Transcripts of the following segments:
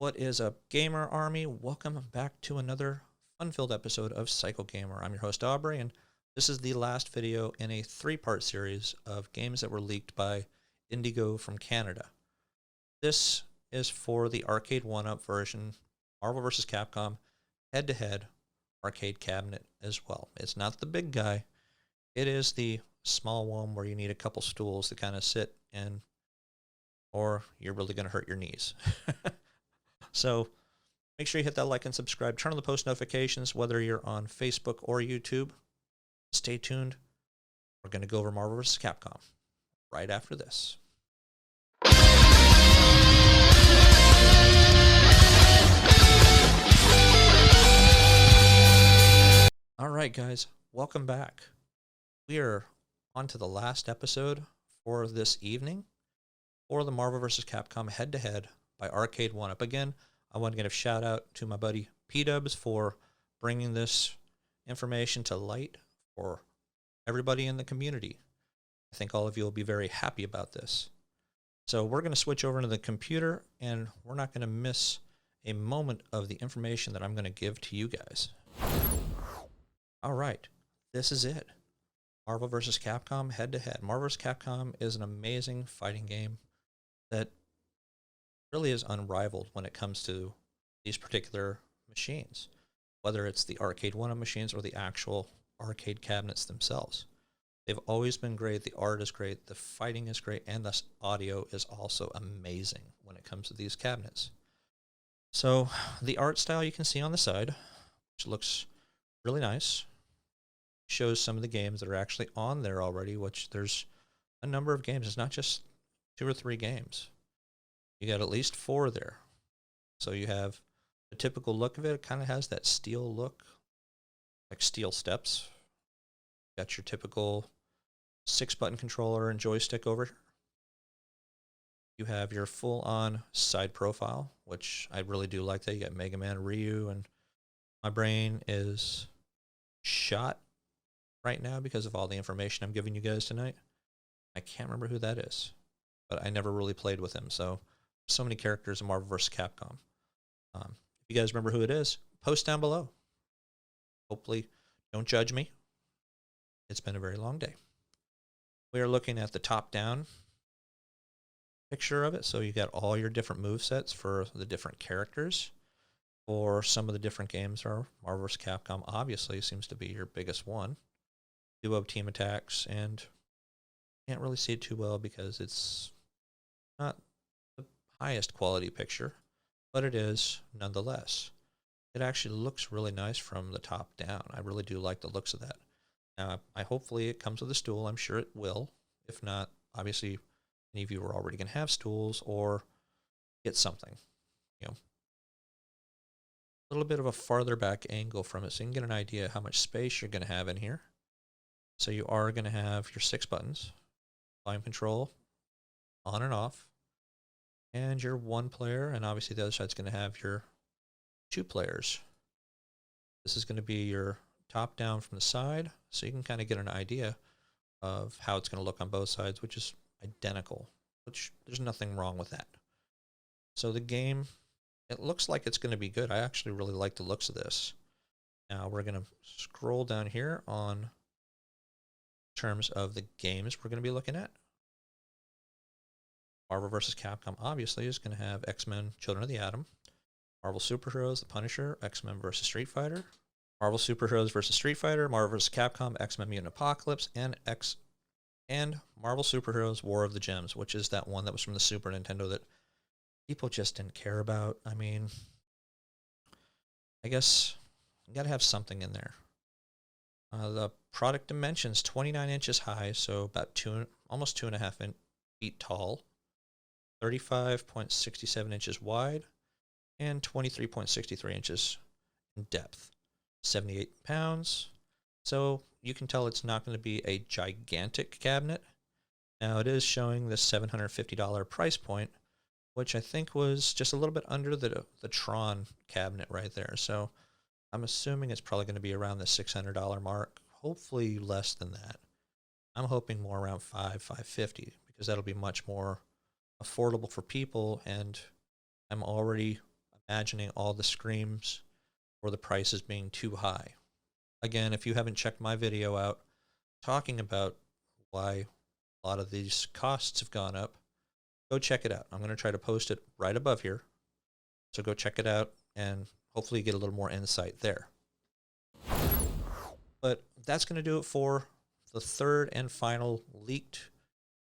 What is up, Gamer Army? Welcome back to another fun-filled episode of Psycho Gamer. I'm your host, Aubrey, and this is the last video in a three-part series of games that were leaked by Indigo from Canada. This is for the Arcade1up version, Marvel vs. Capcom, head-to-head arcade cabinet as well. It's not the big guy. It is the small one where you need a couple stools to kind of sit in, or you're really going to hurt your knees. So make sure you hit that like and subscribe. Turn on the post notifications, whether you're on Facebook or YouTube. Stay tuned. We're going to go over Marvel vs. Capcom right after this. All right, guys, welcome back. We are on to the last episode for this evening for the Marvel vs. Capcom head-to-head by Arcade1up. Again, I want to give a shout out to my buddy P-Dubs for bringing this information to light for everybody in the community. I think all of you will be very happy about this. So we're going to switch over to the computer, and we're not going to miss a moment of the information that I'm going to give to you guys. All right, this is it. Marvel vs. Capcom head-to-head. Marvel vs. Capcom is an amazing fighting game that really is unrivaled when it comes to these particular machines, whether it's the Arcade1up machines or the actual arcade cabinets themselves. They've always been great. The art is great. The fighting is great. And the audio is also amazing when it comes to these cabinets. So the art style you can see on the side, which looks really nice, shows some of the games that are actually on there already, which there's a number of games. It's not just 2 or 3 games. You got at least 4 there. So you have the typical look of it. It kind of has that steel look, like steel steps. Got your typical 6-button controller and joystick over here. You have your full-on side profile, which I really do like that. You got Mega Man, Ryu, and my brain is shot right now because of all the information I'm giving you guys tonight. I can't remember who that is, but I never really played with him, so many characters in Marvel vs. Capcom. If you guys remember who it is, post down below. Hopefully, don't judge me. It's been a very long day. We are looking at the top-down picture of it, so you got all your different movesets for the different characters. For some of the different games, are Marvel vs. Capcom obviously seems to be your biggest one. Duo team attacks, and can't really see it too well because it's not the highest quality picture, but it is nonetheless. It actually looks really nice from the top down. I really do like the looks of that. Now, hopefully it comes with a stool. I'm sure it will. If not, obviously, any of you are already going to have stools or get something. You know, a little bit of a farther back angle from it so you can get an idea how much space you're going to have in here. So you are going to have your 6 buttons, volume control, on and off, and your 1 player, and obviously the other side's going to have your 2 players. This is going to be your top down from the side, so you can kind of get an idea of how it's going to look on both sides, which is identical, which there's nothing wrong with that. So the game, it looks like it's going to be good. I actually really like the looks of this. Now we're going to scroll down here on terms of the games we're going to be looking at. Marvel vs. Capcom obviously is going to have X-Men Children of the Atom, Marvel Superheroes The Punisher, X-Men vs. Street Fighter, Marvel Superheroes vs. Street Fighter, Marvel vs. Capcom, X-Men Mutant Apocalypse, and Marvel Superheroes War of the Gems, which is that one that was from the Super Nintendo that people just didn't care about. I mean, I guess you got to have something in there. The product dimensions 29 inches high, so about almost 2.5 feet tall, 35.67 inches wide, and 23.63 inches in depth. 78 pounds, so you can tell it's not going to be a gigantic cabinet. Now it is showing the $750 price point, which I think was just a little bit under the Tron cabinet right there. So I'm assuming it's probably going to be around the $600 mark, hopefully less than that. I'm hoping more around $550 because that'll be much more affordable for people, and I'm already a imagining all the screams or the prices being too high. Again, if you haven't checked my video out talking about why a lot of these costs have gone up, go check it out. I'm going to try to post it right above here. So go check it out and hopefully get a little more insight there. But that's going to do it for the third and final leaked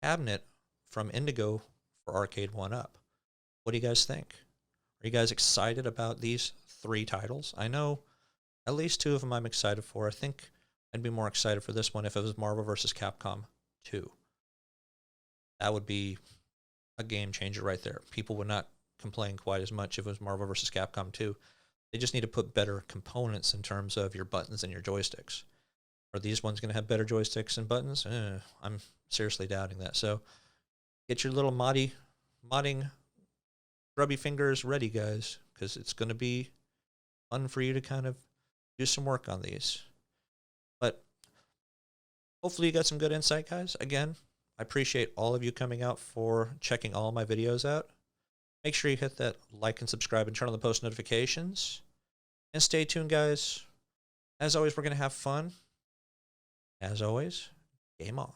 cabinet from Indigo for Arcade1up. What do you guys think? Are you guys excited about these 3 titles? I know at least 2 of them I'm excited for. I think I'd be more excited for this one if it was Marvel vs. Capcom 2. That would be a game changer right there. People would not complain quite as much if it was Marvel vs. Capcom 2. They just need to put better components in terms of your buttons and your joysticks. Are these ones going to have better joysticks and buttons? I'm seriously doubting that. So get your little modding grubby fingers ready, guys, because it's going to be fun for you to kind of do some work on these. But hopefully you got some good insight, guys. Again, I appreciate all of you coming out for checking all my videos out. Make sure you hit that like and subscribe and turn on the post notifications. And stay tuned, guys. As always, we're going to have fun. As always, game on.